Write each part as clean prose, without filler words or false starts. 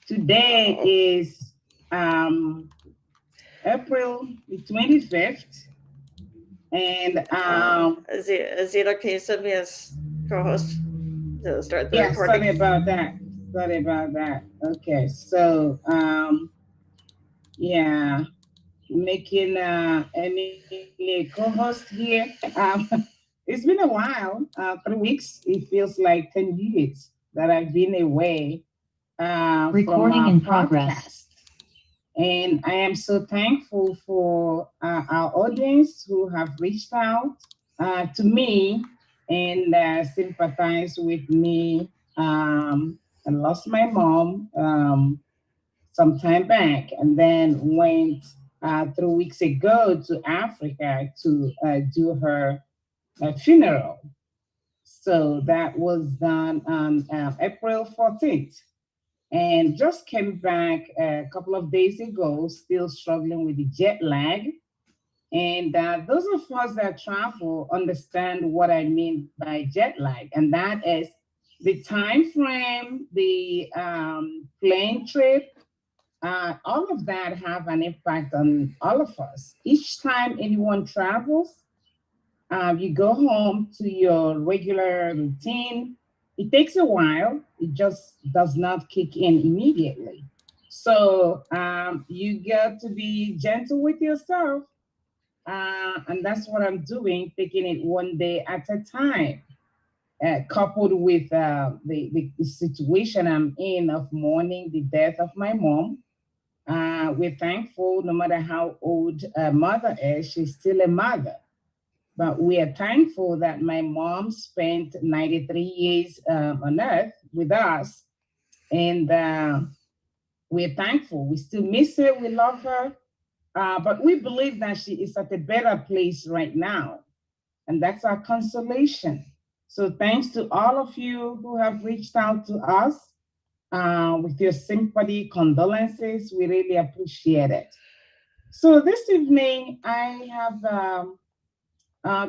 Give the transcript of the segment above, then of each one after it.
Today is April the 25th, and Zita, can you send me as co-host to start the yeah, recording? sorry about that. Sorry about that. Okay, so yeah, making Emily a co-host here. It's been a while, 3 weeks. It feels like 10 years that I've been away from Recording our in progress. podcast. And I am so thankful for our audience who have reached out to me and sympathized with me. I lost my mom some time back and then went 3 weeks ago to Africa to do her funeral. So that was done on April 14th, and just came back a couple of days ago, still struggling with the jet lag. And those of us that travel understand what I mean by jet lag, and that is the time frame, the plane trip, all of that have an impact on all of us. Each time anyone travels, you go home to your regular routine. It takes a while. It just does not kick in immediately. So you got to be gentle with yourself. And that's what I'm doing, taking it one day at a time. Coupled with the situation I'm in of mourning the death of my mom, we're thankful no matter how old a mother is, she's still a mother. But we are thankful that my mom spent 93 years on earth with us. And we're thankful. We still miss her. We love her. But we believe that she is at a better place right now. And that's our consolation. So thanks to all of you who have reached out to us with your sympathy, condolences. We really appreciate it. So this evening, I have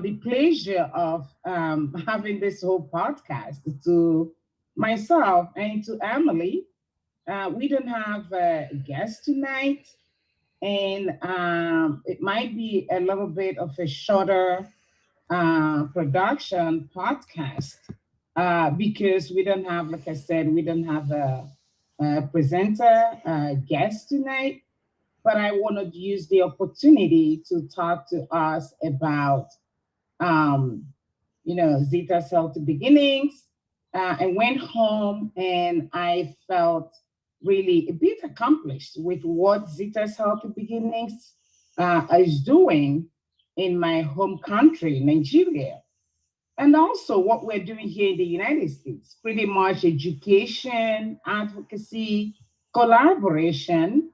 the pleasure of having this whole podcast to myself and to Emily. We don't have a guest tonight, and it might be a little bit of a shorter production podcast because we don't have, like I said, we don't have a presenter, guest tonight. But I want to use the opportunity to talk to us about um, Zita's Healthy Beginnings. I went home and I felt really a bit accomplished with what Zita's Healthy Beginnings is doing in my home country, Nigeria. And also what we're doing here in the United States, pretty much education, advocacy, collaboration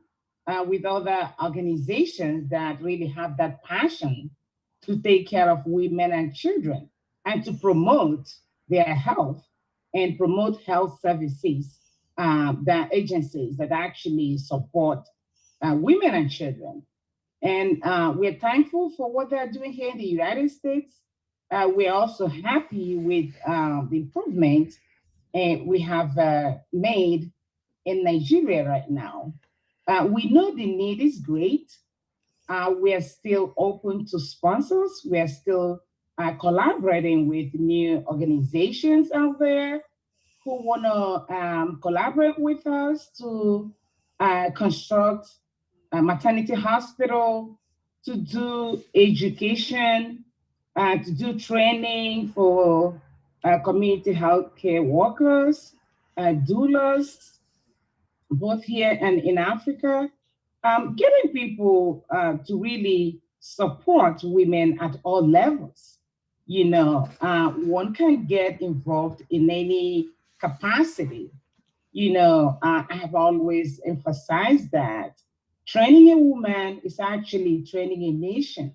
with other organizations that really have that passion to take care of women and children and to promote their health and promote health services, that agencies that actually support women and children. And we're thankful for what they're doing here in the United States. We're also happy with the improvement we have made in Nigeria right now. We know the need is great. We are still open to sponsors. We are still collaborating with new organizations out there who want to collaborate with us to construct a maternity hospital, to do education, to do training for community healthcare workers, doulas, both here and in Africa, getting people to really support women at all levels. One can get involved in any capacity. I have always emphasized that training a woman is actually training a nation,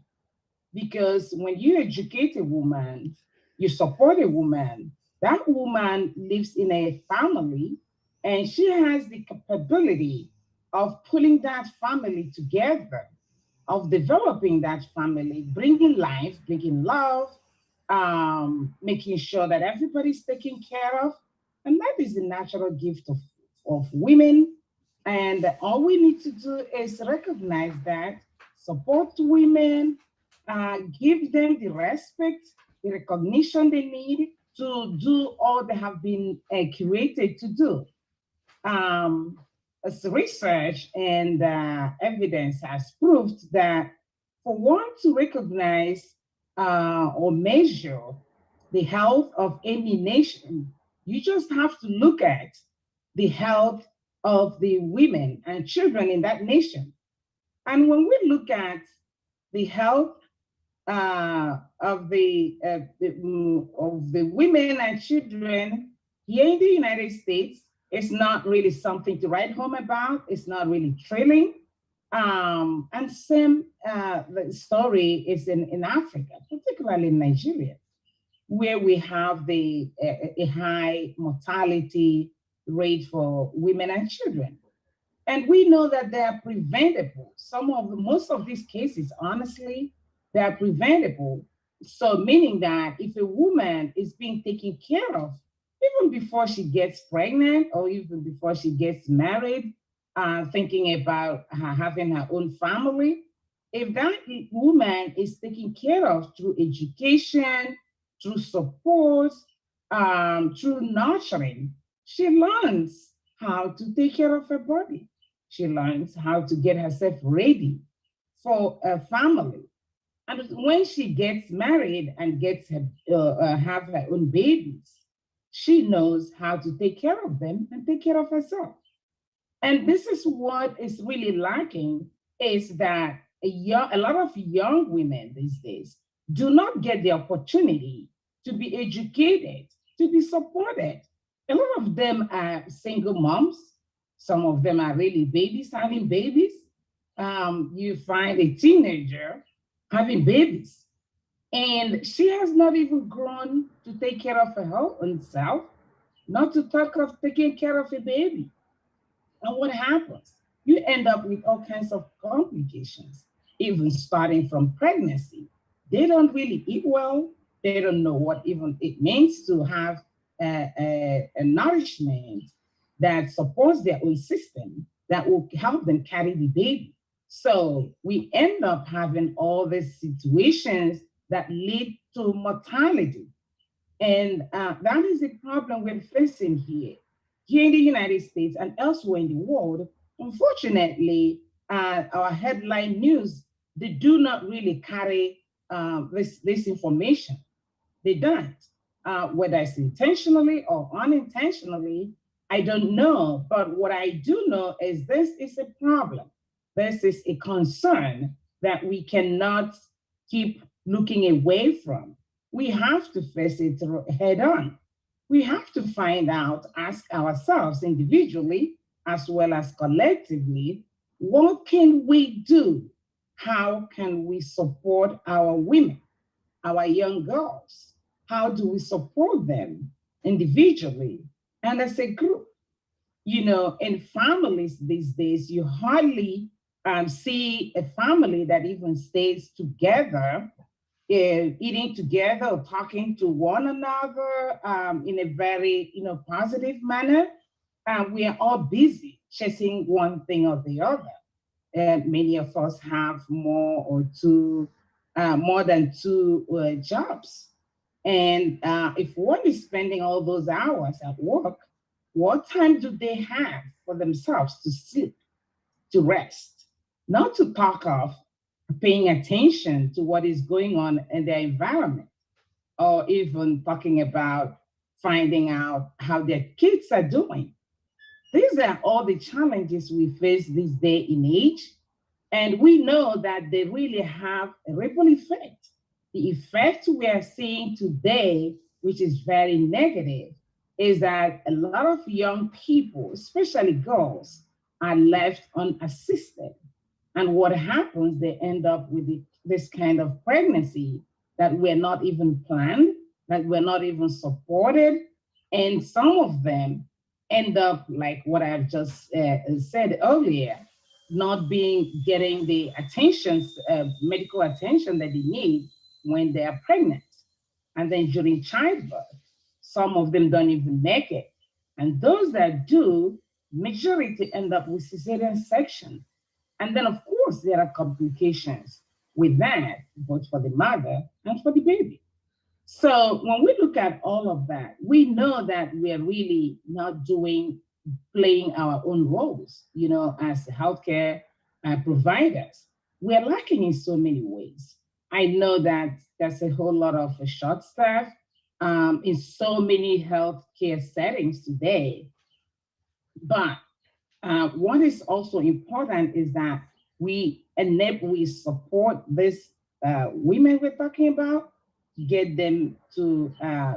because when you educate a woman, you support a woman, that woman lives in a family and she has the capability of pulling that family together, of developing that family, bringing life, bringing love, making sure that everybody's taken care of. And that is the natural gift of women And all we need to do is recognize that, support women, give them the respect, the recognition they need to do all they have been curated to do. Um, as research and evidence has proved that for one to recognize or measure the health of any nation, you just have to look at the health of the women and children in that nation. And when we look at the health of the women and children here in the United States, it's not really something to write home about. It's not really thrilling. And same the story is in Africa, particularly in Nigeria, where we have a high mortality rate for women and children. And we know that they are preventable. Most of these cases, honestly, they are preventable. So meaning that if a woman is being taken care of, even before she gets pregnant or even before she gets married, thinking about her having her own family, if that woman is taken care of through education, through support, through nurturing, she learns how to take care of her body. She learns how to get herself ready for a family. And when she gets married and gets have her own babies, she knows how to take care of them and take care of herself. And this is what is really lacking, is that a lot of young women these days do not get the opportunity to be educated, to be supported. A lot of them are single moms. Some of them are really babies, having babies. You find a teenager having babies, and she has not even grown to take care of her own self, not to talk of taking care of a baby. And what happens? You end up with all kinds of complications, even starting from pregnancy. They don't really eat well. They don't know what even it means to have a nourishment that supports their own system that will help them carry the baby. So we end up having all these situations that lead to mortality. And that is a problem we're facing here in the United States and elsewhere in the world. Unfortunately, our headline news, they do not really carry this information. They don't. Whether it's intentionally or unintentionally, I don't know. But what I do know is this is a problem. This is a concern that we cannot keep looking away from. We have to face it head on. We have to find out, ask ourselves individually as well as collectively, what can we do? How can we support our women, our young girls? How do we support them individually and as a group? You know, in families these days, you hardly see a family that even stays together, eating together or talking to one another in a very, positive manner. We are all busy chasing one thing or the other. And many of us have more than two jobs. And if one is spending all those hours at work, what time do they have for themselves to sit, to rest, not to talk of paying attention to what is going on in their environment, or even talking about finding out how their kids are doing? These are all the challenges we face this day and age. And we know that they really have a ripple effect. The effect we are seeing today, which is very negative, is that a lot of young people, especially girls, are left unassisted. And what happens, they end up with this kind of pregnancy that were not even planned, that were not even supported. And some of them end up like what I've just said earlier, not getting the medical attention that they need when they are pregnant. And then during childbirth, some of them don't even make it. And those that do majority end up with cesarean section. And then, of course, there are complications with that, both for the mother and for the baby. So when we look at all of that, we know that we're really not playing our own roles, as healthcare providers. We're lacking in so many ways. I know that there's a whole lot of short staff in so many healthcare settings today. But what is also important is that we support these women we're talking about, get them to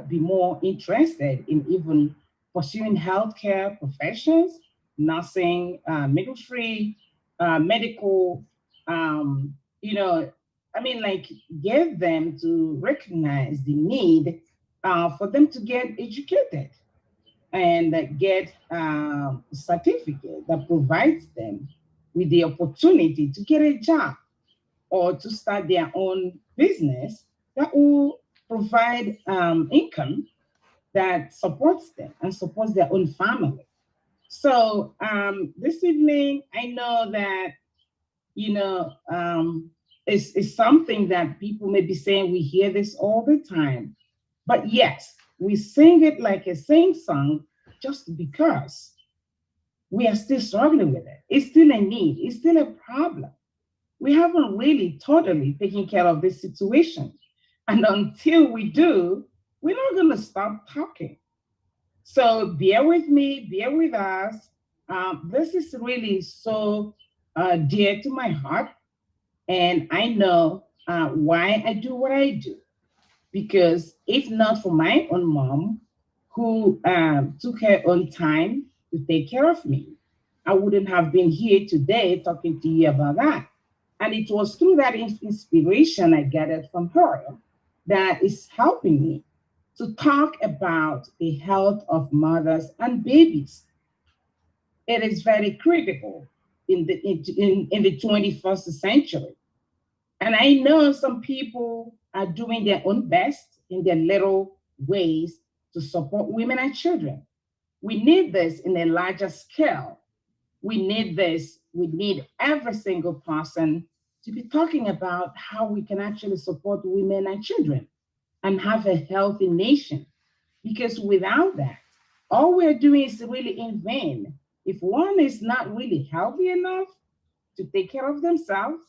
be more interested in even pursuing healthcare professions, nursing, midwifery, medical, um, you know, like get them to recognize the need for them to get educated and get a certificate that provides them with the opportunity to get a job or to start their own business that will provide income that supports them and supports their own family. So this evening, I know that, you know, um, it's something that people may be saying, we hear this all the time. But yes, we sing it like a sing song just because we are still struggling with it. It's still a need, it's still a problem. We haven't really totally taken care of this situation. And until we do, we're not going to stop talking. So bear with me, bear with us. This is really so dear to my heart. And I know why I do what I do. Because if not for my own mom, who took her own time to take care of me, I wouldn't have been here today talking to you about that. And it was through that inspiration I gathered from her that is helping me to talk about the health of mothers and babies. It is very critical in the 21st century. And I know some people are doing their own best in their little ways to support women and children. We need this in a larger scale. We need this. We need every single person to be talking about how we can actually support women and children and have a healthy nation. Because without that, all we're doing is really in vain. If one is not really healthy enough to take care of themselves,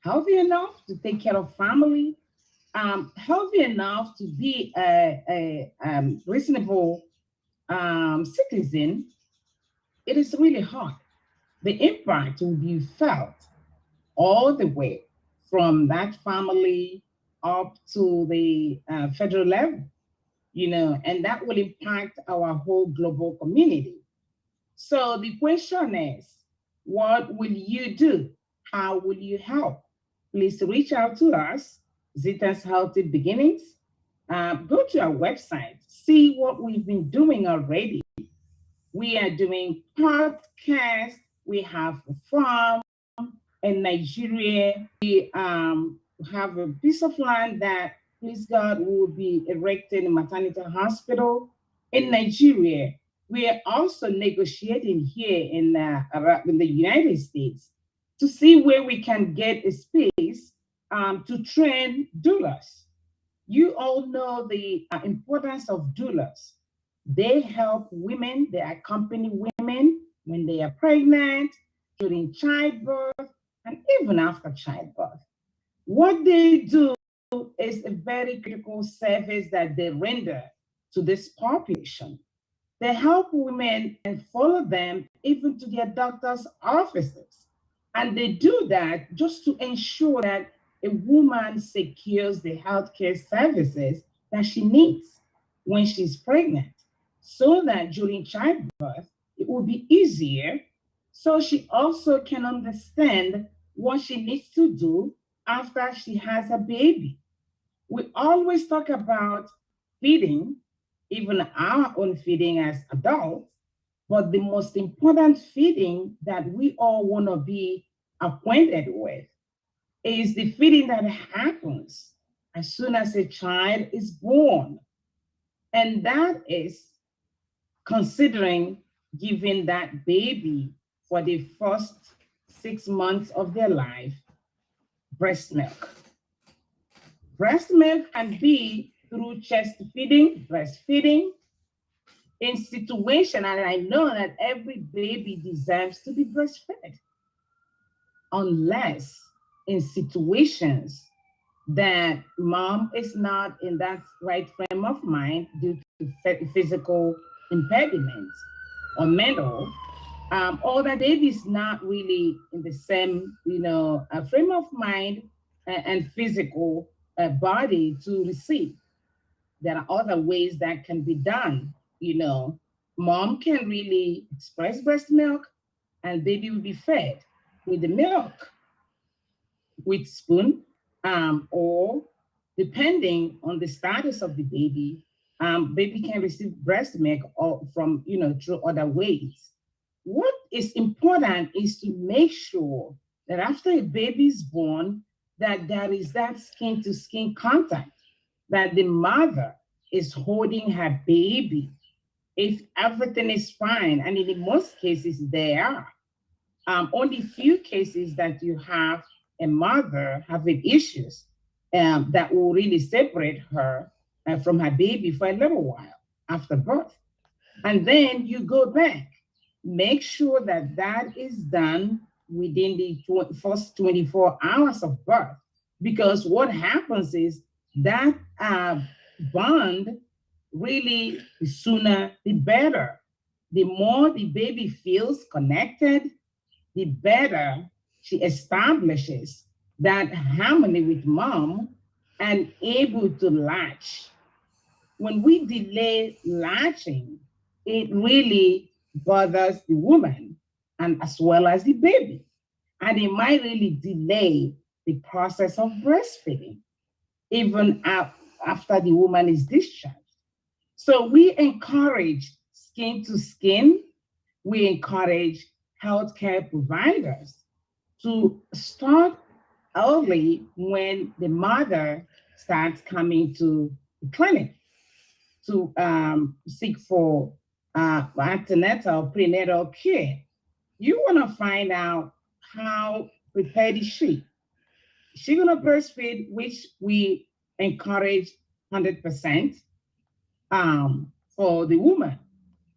healthy enough to take care of family, healthy enough to be a reasonable citizen, it is really hard. The impact will be felt all the way from that family up to the federal level, and that will impact our whole global community. So the question is, what will you do? How will you help? Please reach out to us, Zita's Healthy Beginnings. Go to our website, see what we've been doing already. We are doing podcasts. We have a farm in Nigeria. We have a piece of land that, please God, will be erected a maternity hospital in Nigeria. We are also negotiating here in the United States to see where we can get a space to train doulas. You all know the importance of doulas. They help women, they accompany women when they are pregnant, during childbirth, and even after childbirth. What they do is a very critical service that they render to this population. They help women and follow them even to their doctor's offices. And they do that just to ensure that a woman secures the healthcare services that she needs when she's pregnant, so that during childbirth, it will be easier. So she also can understand what she needs to do after she has a baby. We always talk about feeding, even our own feeding as adults, but the most important feeding that we all want to be acquainted with is the feeding that happens as soon as a child is born. And that is considering giving that baby for the first 6 months of their life breast milk. Breast milk can be through chest feeding, breastfeeding, in situation, and I know that every baby deserves to be breastfed, unless in situations that mom is not in that right frame of mind due to physical impediments or mental, or that baby is not really in the same, frame of mind and physical body to receive. There are other ways that can be done. You know, mom can really express breast milk, and baby will be fed with the milk with spoon, or depending on the status of the baby, baby can receive breast milk or from, through other ways. What is important is to make sure that after a baby is born, that there is that skin to skin contact, that the mother is holding her baby. If everything is fine, and in most cases they are, only few cases that you have a mother having issues that will really separate her from her baby for a little while after birth. And then you go back. Make sure that that is done within the first 24 hours of birth. Because what happens is that bond really, the sooner the better. The more the baby feels connected, the better she establishes that harmony with mom and able to latch. When we delay latching, it really bothers the woman and as well as the baby. And it might really delay the process of breastfeeding, even after the woman is discharged. So we encourage skin to skin. We encourage healthcare providers to start early when the mother starts coming to the clinic to seek for antenatal prenatal care. You want to find out how prepared is she. She gonna breastfeed, which we encourage 100% for the woman.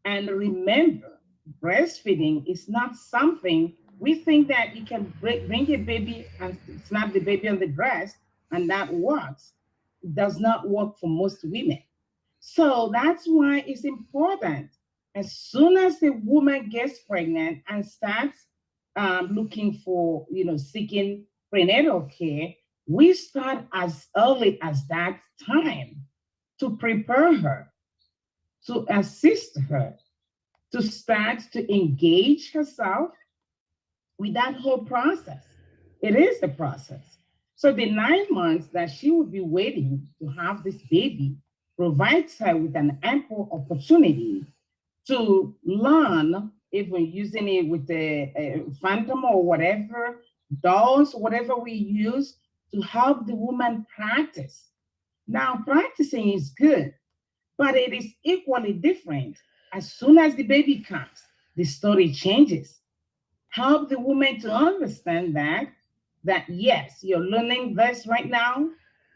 And remember, breastfeeding is not something we think that you can bring a baby and snap the baby on the breast and that works. It does not work for most women. So that's why it's important. As soon as the woman gets pregnant and starts looking for, seeking prenatal care, we start as early as that time to prepare her, to assist her, to start to engage herself with that whole process. It is the process. So the 9 months that she will be waiting to have this baby provides her with an ample opportunity to learn, even using it with the phantom or whatever, dolls, whatever we use to help the woman practice. Now, practicing is good, but it is equally different. As soon as the baby comes, the story changes. Help the woman to understand that yes, you're learning this right now,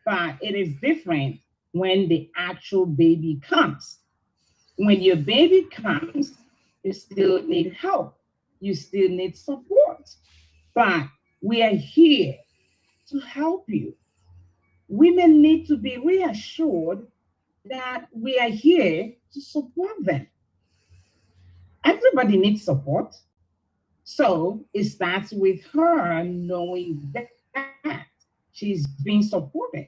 but it is different when the actual baby comes. When your baby comes, you still need help. You still need support. But we are here to help you. Women need to be reassured that we are here to support them. Everybody needs support. So it starts with her knowing that she's being supported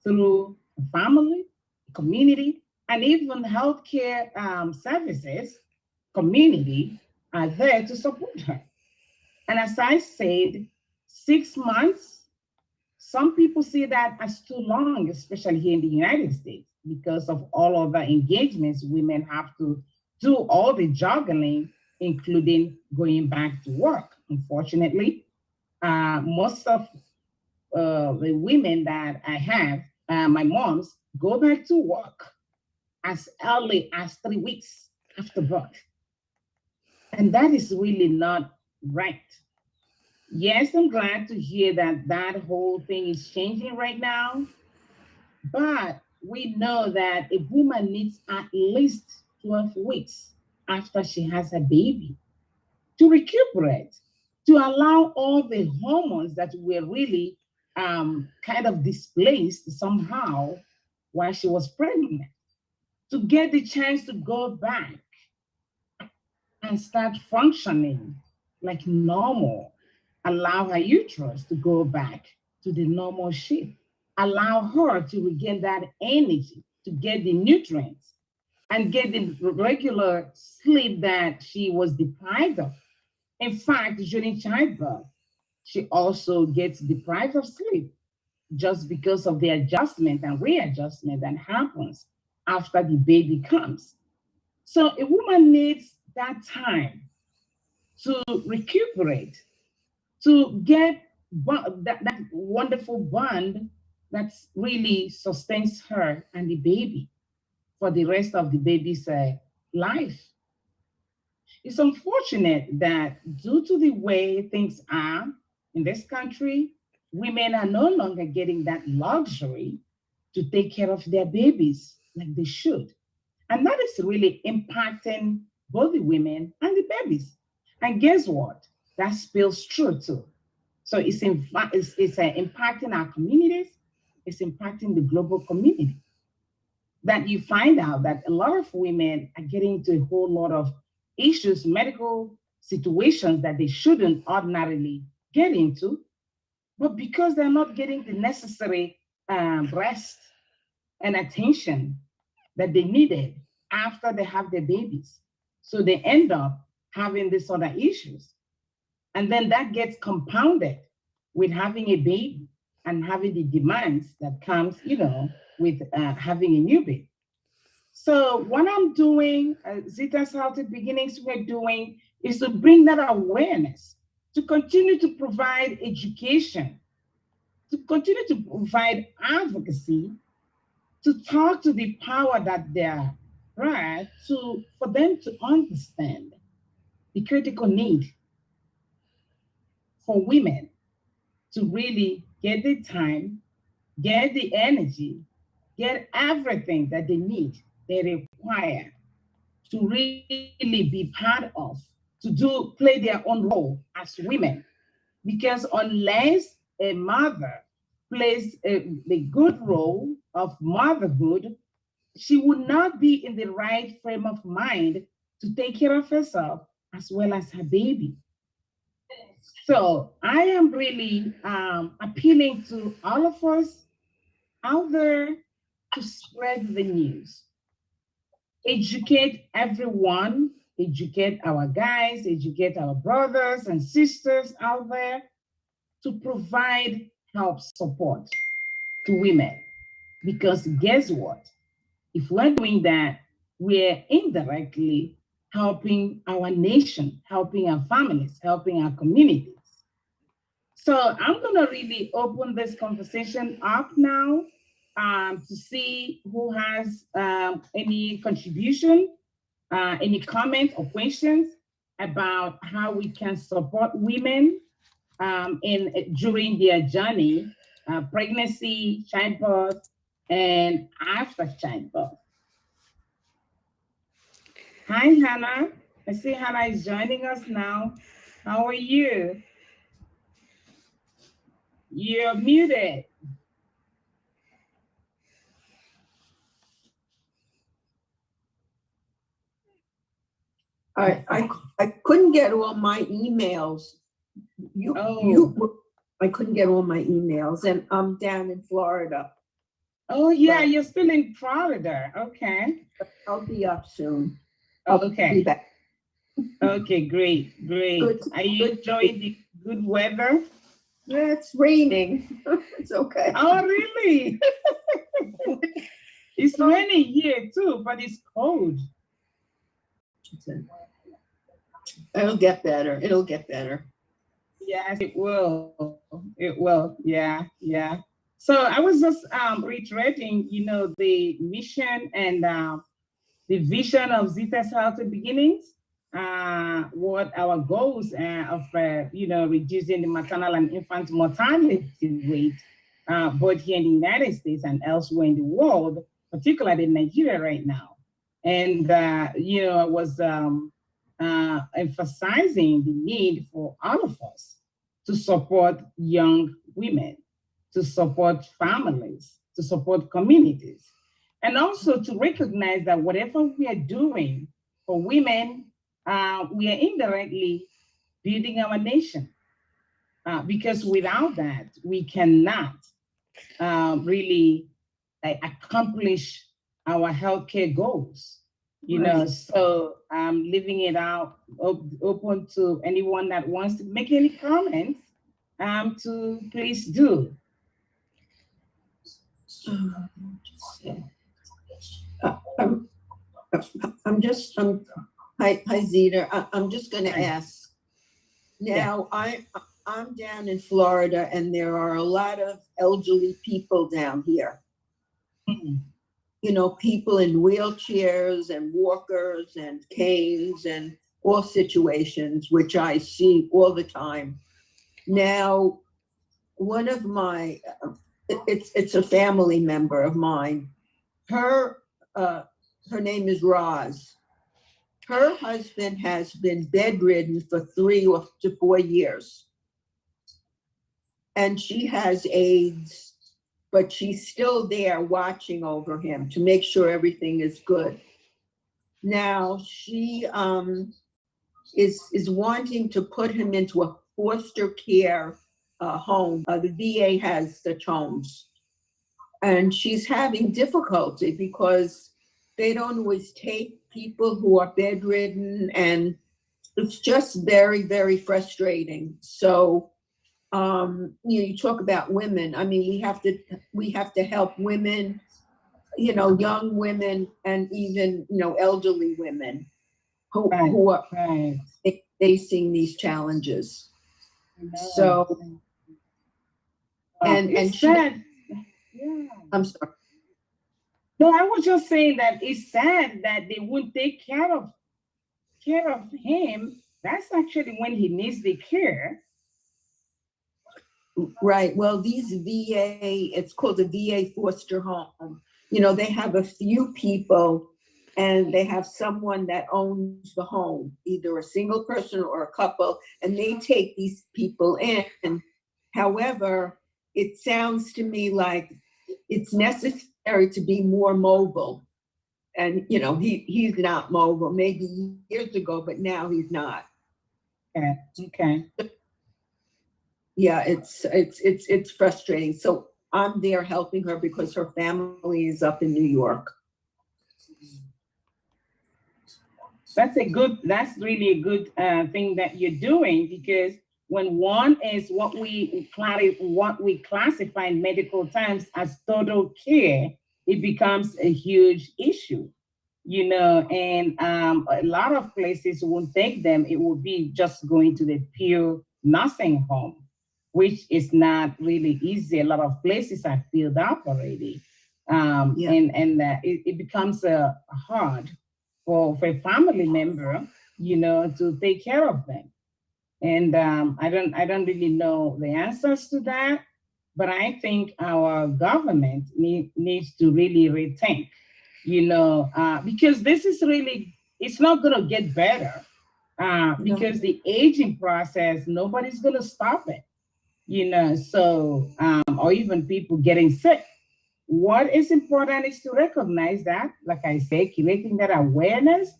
through family, community, and even healthcare services, community are there to support her. And as I said, 6 months, some people see that as too long, especially here in the United States, because of all of the engagements women have to do, all the juggling, including going back to work. Unfortunately, most of the women that I have, my moms, go back to work as early as 3 weeks after birth. And that is really not right. Yes, I'm glad to hear that that whole thing is changing right now, but we know that a woman needs at least 12 weeks after she has a baby to recuperate, to allow all the hormones that were really kind of displaced somehow while she was pregnant, to get the chance to go back and start functioning like normal, allow her uterus to go back to the normal shape, allow her to regain that energy, to get the nutrients and get the regular sleep that she was deprived of. In fact, during childbirth, she also gets deprived of sleep just because of the adjustment and readjustment that happens after the baby comes. So a woman needs that time to recuperate, to get that wonderful bond that really sustains her and the baby for the rest of the baby's life. It's unfortunate that due to the way things are in this country, women are no longer getting that luxury to take care of their babies like they should. And that is really impacting both the women and the babies. And guess what? That spills through too. So it's impacting our communities, it's impacting the global community. That you find out that a lot of women are getting into a whole lot of issues, medical situations that they shouldn't ordinarily get into, but because they're not getting the necessary rest and attention that they needed after they have their babies. So they end up having these other issues. And then that gets compounded with having a baby and having the demands that comes, with having a new baby. So what I'm doing, Zita's Healthy Beginnings, we're doing is to bring that awareness, to continue to provide education, to continue to provide advocacy, to talk to the power that they're right, for them to understand the critical need for women to really get the time, get the energy, get everything that they need, they require to really be part of, play their own role as women. Because unless a mother plays the good role of motherhood, she would not be in the right frame of mind to take care of herself as well as her baby. So I am really appealing to all of us out there to spread the news, educate everyone, educate our guys, educate our brothers and sisters out there to provide help support to women. Because guess what? If we're doing that, we're indirectly helping our nation, helping our families, helping our communities. So I'm going to really open this conversation up now to see who has any contribution, any comments or questions about how we can support women during their journey, pregnancy, childbirth, and after childbirth. Hi, Hannah. I see Hannah is joining us now. How are you? You're muted. I couldn't get all my emails. I couldn't get all my emails, and I'm down in Florida. Oh yeah, you're still in Florida. Okay. I'll be up soon. Okay. I'll be back. Okay, great. Good. Are you enjoying the good weather? Yeah, it's raining. It's okay. Oh, really? It's raining here too, but it's cold. It'll get better. It'll get better. Yes, it will. It will. Yeah. So I was just reiterating, the mission and the vision of Zita's Healthy Beginnings. what our goals of reducing the maternal and infant mortality rate, both here in the United States and elsewhere in the world, particularly in Nigeria right now. And I was emphasizing the need for all of us to support young women, to support families, to support communities, and also to recognize that whatever we are doing for women, we are indirectly building our nation. Because without that, we cannot really accomplish our healthcare goals. So I'm leaving it out open to anyone that wants to make any comments. To please do. Hi Zita. I'm just going to Hi. ask. Now, I'm down in Florida, and there are a lot of elderly people down here. Mhm. People in wheelchairs and walkers and canes and all situations, which I see all the time. Now, one of my, it's a family member of mine. Her name is Roz. Her husband has been bedridden for 3 to 4 years. And she has AIDS, but she's still there watching over him to make sure everything is good. Now, she is wanting to put him into a foster care home. The VA has such homes. And she's having difficulty because they don't always take people who are bedridden, and it's just very, very frustrating. So, you talk about women. I mean, we have to help women, young women, and even, elderly women who are Right. facing these challenges. No. So, and It's she, sad. Yeah. I'm sorry. No, I was just saying that it's sad that they won't take care of him. That's actually when he needs the care. Right. Well, these it's called a VA foster home. They have a few people, and they have someone that owns the home, either a single person or a couple, and they take these people in. However, it sounds to me like it's necessary to be more mobile. And, he's not mobile, maybe years ago, but now he's not. Okay. Yeah, it's frustrating. So I'm there helping her because her family is up in New York. That's really a good thing that you're doing, because when one is what we classify in medical terms as total care, it becomes a huge issue, and a lot of places won't take them. It will be just going to the pure nursing home, which is not really easy. A lot of places are filled up already. Yeah. And it becomes hard for a family member, to take care of them. And I don't really know the answers to that, but I think our government needs to really rethink, because this is really, it's not going to get better, because the aging process, nobody's going to stop it, so, or even people getting sick. What is important is to recognize that, like I say, creating that awareness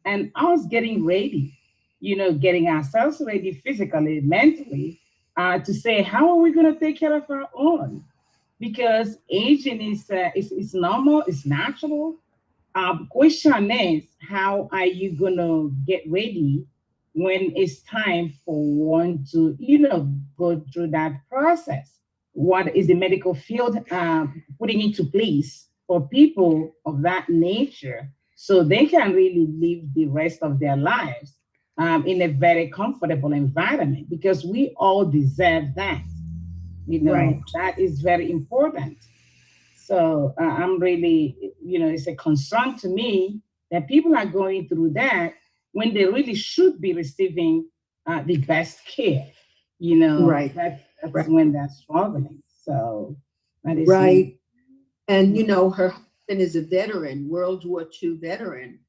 and us getting ready, getting ourselves ready physically, mentally, to say, how are we going to take care of our own? Because aging is normal, it's natural. Question is, how are you going to get ready when it's time for one to, go through that process? What is the medical field putting into place for people of that nature, so they can really live the rest of their lives in a very comfortable environment? Because we all deserve that. Right. That is very important. So I'm really, it's a concern to me that people are going through that, when they really should be receiving the best care. Right. That's Right. when they're struggling. So that is Right. And her husband is a veteran, World War II veteran.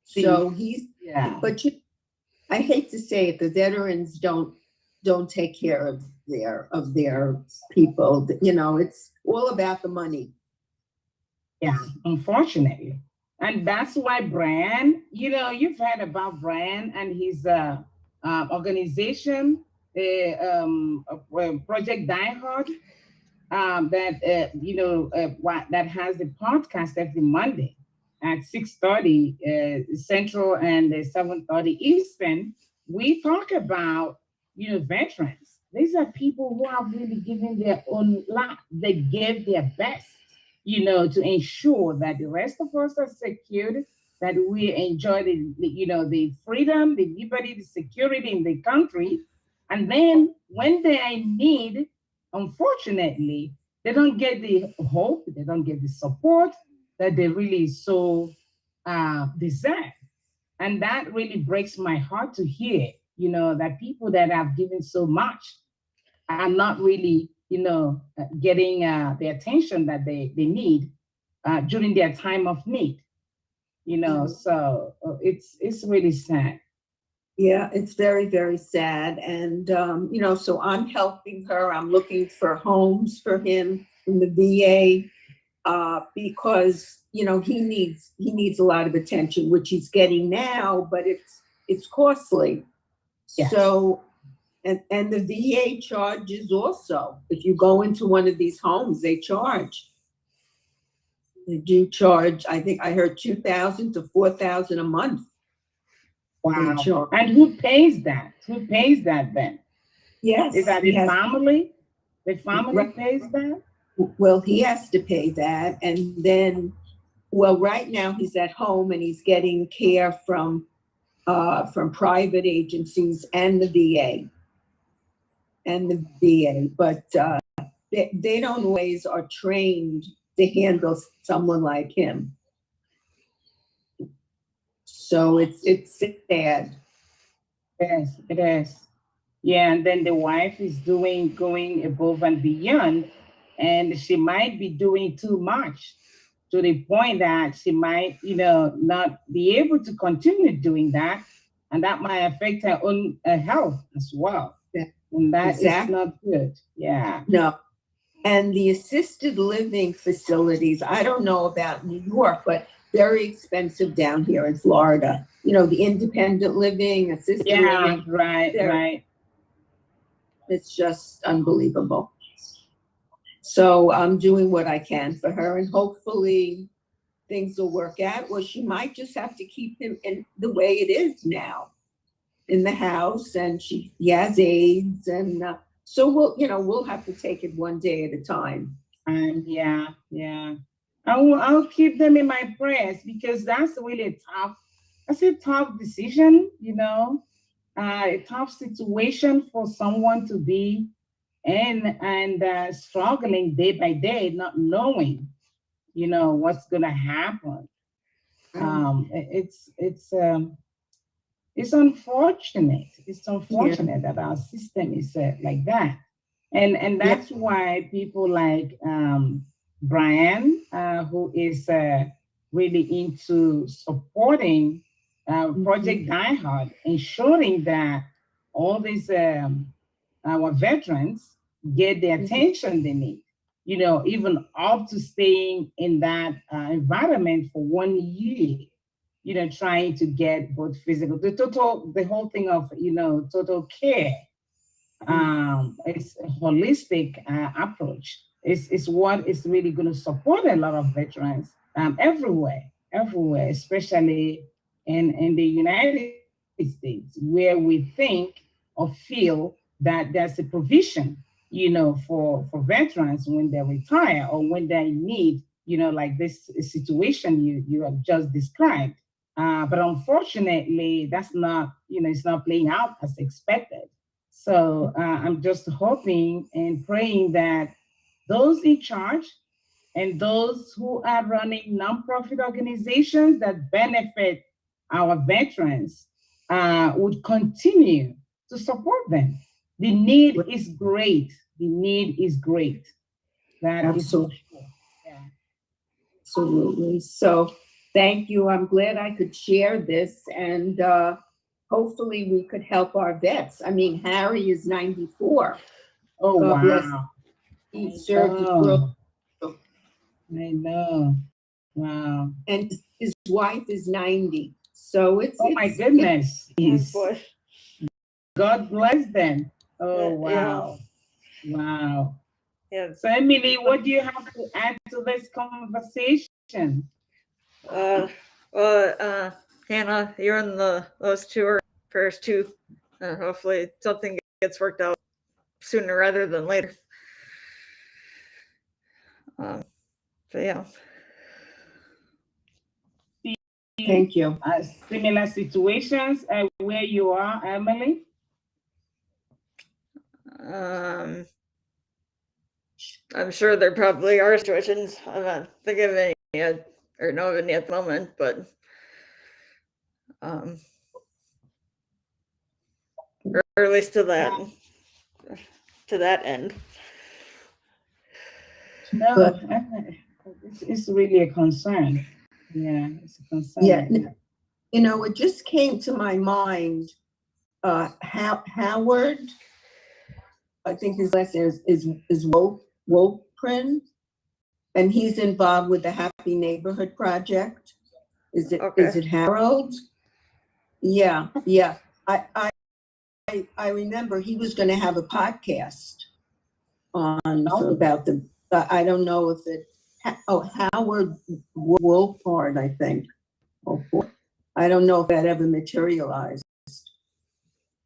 So yeah. but I hate to say it, the veterans don't take care of their people. It's all about the money. Yeah, unfortunately. And that's why Brian, you've heard about Brian and his organization, Project Die Hard, that has the podcast every Monday at 6:30 Central and 7:30 Eastern. We talk about veterans. These are people who have really given their own life. They gave their best, to ensure that the rest of us are secured, that we enjoy the freedom, the liberty, the security in the country. And then when they are in need, unfortunately, they don't get the hope, they don't get the support that they really so deserve. And that really breaks my heart to hear, that people that have given so much are not really, getting the attention that they need during their time of need. So it's really sad. Yeah, it's very, very sad. And, so I'm helping her. I'm looking for homes for him in the VA because, he needs a lot of attention, which he's getting now, but it's costly. Yes. So, and the VA charges also. If you go into one of these homes, they charge. They do charge, I think I heard 2,000 to 4,000 a month. Wow. And who pays that? Who pays that then? Yes. Is that the family? The family Right. pays that? Well, he has to pay that. And then, right now he's at home and he's getting care from private agencies and the VA. But they don't always are trained to handle someone like him. So it's sad. Yes, it is. Yeah, and then the wife is going above and beyond, and she might be doing too much to the point that she might, not be able to continue doing that, and that might affect her own health as well. Yeah, And that is exactly. not good. Yeah. No. And the assisted living facilities, I don't know about New York, but very expensive down here in Florida. The independent living, assisted living. Right. It's just unbelievable. So I'm doing what I can for her, and hopefully things will work out. Or she might just have to keep him in the way it is now in the house, and he has AIDS, and so we'll have to take it one day at a time. Yeah. I'll keep them in my prayers because that's really a tough decision, a tough situation for someone to be in and struggling day by day, not knowing, what's gonna happen. It's unfortunate. It's unfortunate that our system is like that, and that's why people like Brian, who is really into supporting Project Die Hard, ensuring that all these our veterans get the attention they need. Even up to staying in that environment for 1 year. Trying to get both physical, the whole thing of total care. It's a holistic approach. It's what is really going to support a lot of veterans everywhere, especially in the United States, where we think or feel that there's a provision, for veterans when they retire or when they're in need, like this situation you have just described. But unfortunately, that's not, it's not playing out as expected. So I'm just hoping and praying that those in charge and those who are running nonprofit organizations that benefit our veterans would continue to support them. The need is great. The need is great. That Absolutely. is for sure. Yeah. Absolutely. So thank you. I'm glad I could share this, and hopefully we could help our vets. I mean, Harry is 94. Oh, God bless. wow. He served his world, I know. Wow. and his wife is 90. So it's Oh, my it's goodness. Oh, Yes. boy. God bless them. Oh, Yeah. wow. Wow. Yeah. So, Emily, what do you have to add to this conversation? Hannah, you're in those two are first two. Hopefully something gets worked out sooner rather than later. But yeah. thank you. Similar situations where you are, Emily? I'm sure there probably are situations. I'm not thinking of any yet, or know of any at the moment, but or at least to that end. No, But it's really a concern. Yeah, it's a concern. yeah, you know, it just came to my mind. Howard, I think his last name is Woprin, and he's involved with the Happy Neighborhood Project. Is it Harold? Yeah. I remember he was going to have a podcast on about the. I don't know if it. Howard Wolfhard, I think. Oh, I don't know if that ever materialized.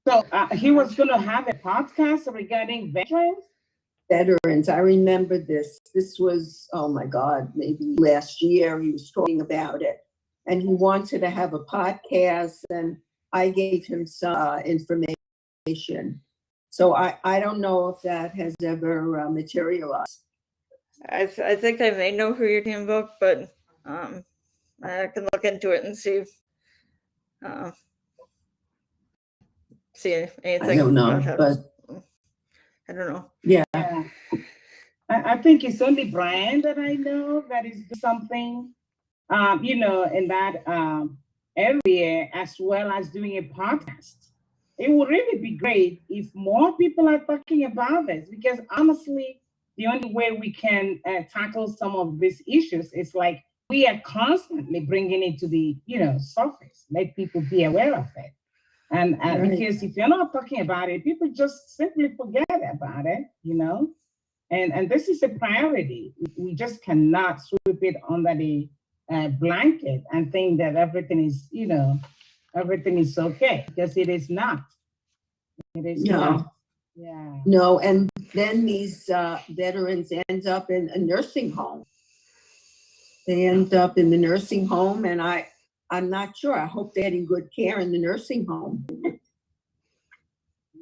So he was going to have a podcast regarding veterans. I remember this. This was, oh my God, maybe last year he was talking about it. And he wanted to have a podcast, and I gave him some information. So I don't know if that has ever materialized. I think I may know who you're talking about, but I can look into it and see anything. I don't know, but I don't know. Yeah. I think it's only Brian that I know that is doing something, in that area, as well as doing a podcast. It would really be great if more people are talking about this, because honestly, the only way we can tackle some of these issues is like we are constantly bringing it to the surface, let people be aware of it. And Right. Because if you're not talking about it, people just simply forget about it, and this is a priority. We just cannot sweep it under the blanket and think that everything is okay, because it is not. It is not. Yeah. No, and then these veterans end up in a nursing home. They end up in the nursing home, and I'm not sure. I hope they're getting good care in the nursing home.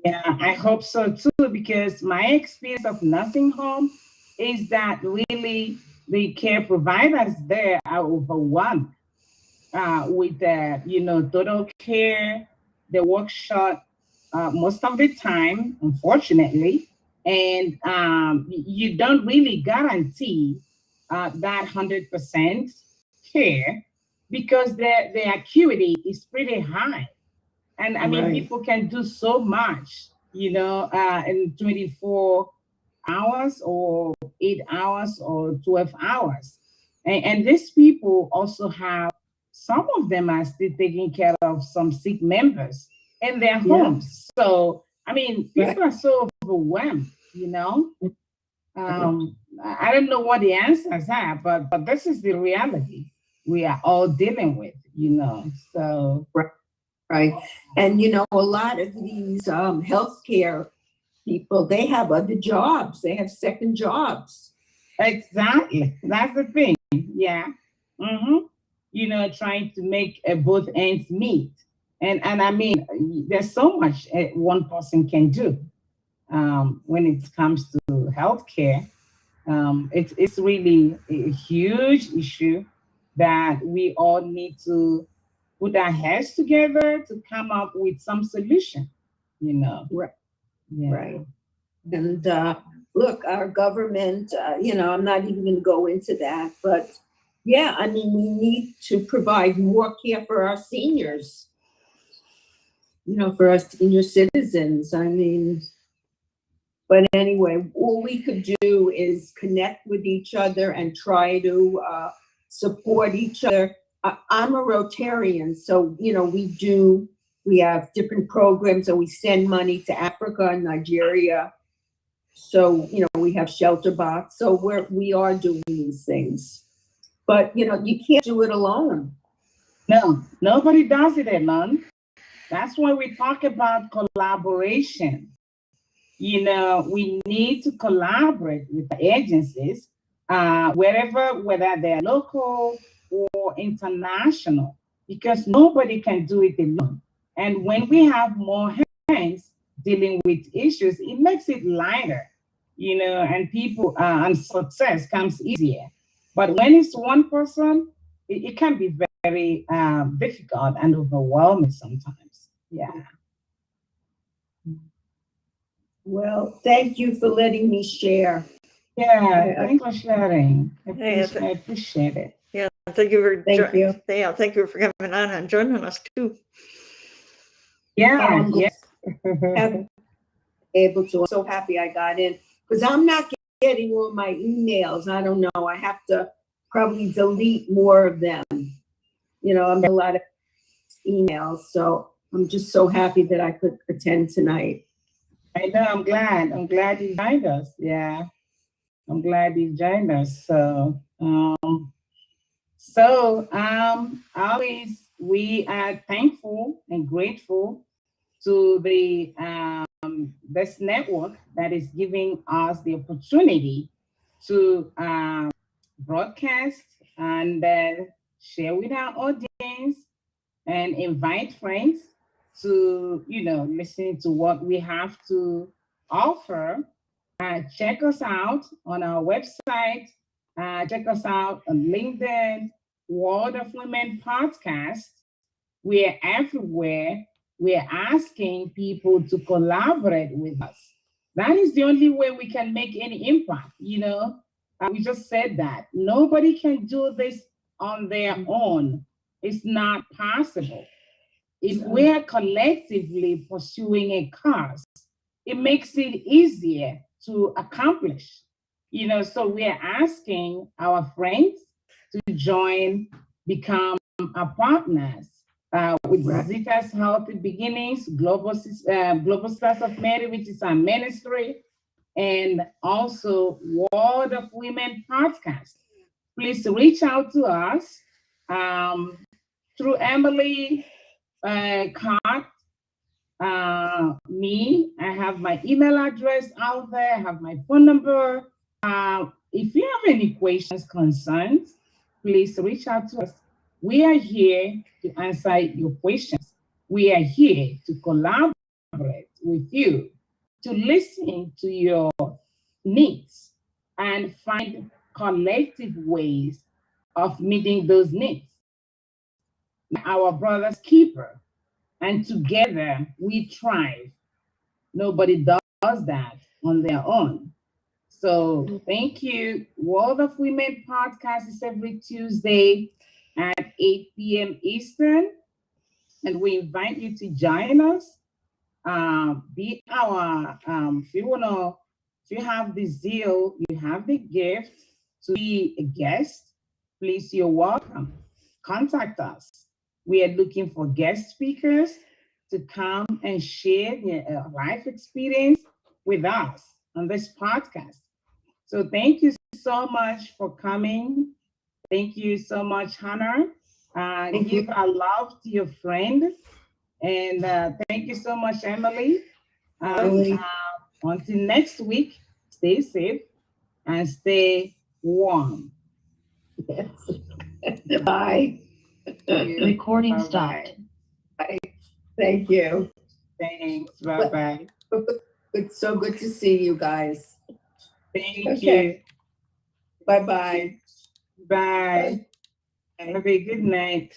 Yeah, I hope so too, because my experience of nursing home is that really the care providers there are overwhelmed with total care. They work short most of the time, unfortunately, and you don't really guarantee that 100% care, because the acuity is pretty high. And I mean, Right. people can do so much, in 24 hours or 8 hours or 12 hours. And these people also have, some of them are still taking care of some sick members in their homes. So, I mean, people are so overwhelmed, I don't know what the answers are, but this is the reality we are all dealing with, so. Right. And, a lot of these healthcare people, they have other jobs. They have second jobs. Exactly. That's the thing. Yeah. Trying to make both ends meet. And I mean, there's so much one person can do when it comes to healthcare. It's really a huge issue that we all need to put our heads together to come up with some solution, you know. Right. Yeah. Right. And look, our government, I'm not even going to go into that, but yeah, I mean, we need to provide more care for our seniors, for our senior citizens. I mean, but anyway, all we could do is connect with each other and try to support each other. I'm a Rotarian, so, we have different programs and we send money to Africa and Nigeria. So, we have shelter box. So we are doing these things. But, you can't do it alone. No, nobody does it alone. That's why we talk about collaboration. We need to collaborate with the agencies, whether they're local or international, because nobody can do it alone. And when we have more hands dealing with issues, it makes it lighter, and people and success comes easier. But when it's one person, it can be very difficult and overwhelming sometimes. Yeah. Well, thank you for letting me share. Yeah, thanks for sharing. I Yeah, appreciate it. Yeah, thank you for Thank you. Yeah, thank you for coming on and joining us too. Yeah, yes. Able to. I'm so happy I got in because I'm not getting all my emails. I don't know. I have to probably delete more of them. I'm a lot of emails, so I'm just so happy that I could attend tonight. I know. I'm glad. I'm glad you joined us. Yeah, I'm glad you joined us. Always we are thankful and grateful to the this network that is giving us the opportunity to broadcast and share with our audience and invite friends to listen to what we have to offer. Check us out on our website. Check us out on LinkedIn, World of Women Podcast. We're everywhere. We're asking people to collaborate with us. That is the only way we can make any impact. We just said that nobody can do this on their own. It's not possible. If we are collectively pursuing a cause, it makes it easier to accomplish. So we are asking our friends to join, become our partners with Zita's Healthy Beginnings, Global Stars of Mary, which is our ministry, and also World of Women podcast. Please reach out to us through Emily, Cart, me. I have my email address out there. I have my phone number. If you have any questions, concerns, please reach out to us. We are here to answer your questions. We are here to collaborate with you, to listen to your needs and find collective ways of meeting those needs. Our brother's keeper, and together we thrive. Nobody does that on their own. So thank you. World of Women podcast is every Tuesday at 8 p.m. Eastern. And we invite you to join us. Be our, if you have the zeal, you have the gift to be a guest, please, you're welcome. Contact us. We are looking for guest speakers to come and share their life experience with us on this podcast. So thank you so much for coming. Thank you so much, Hannah. Give a love to your friend. And thank you so much, Emily. Until next week, stay safe and stay warm. Yes. Bye. Recording stopped. Bye. Thank you. Thanks. Bye-bye. It's so good to see you guys. Thank you. Bye-bye. Bye. Have a good night.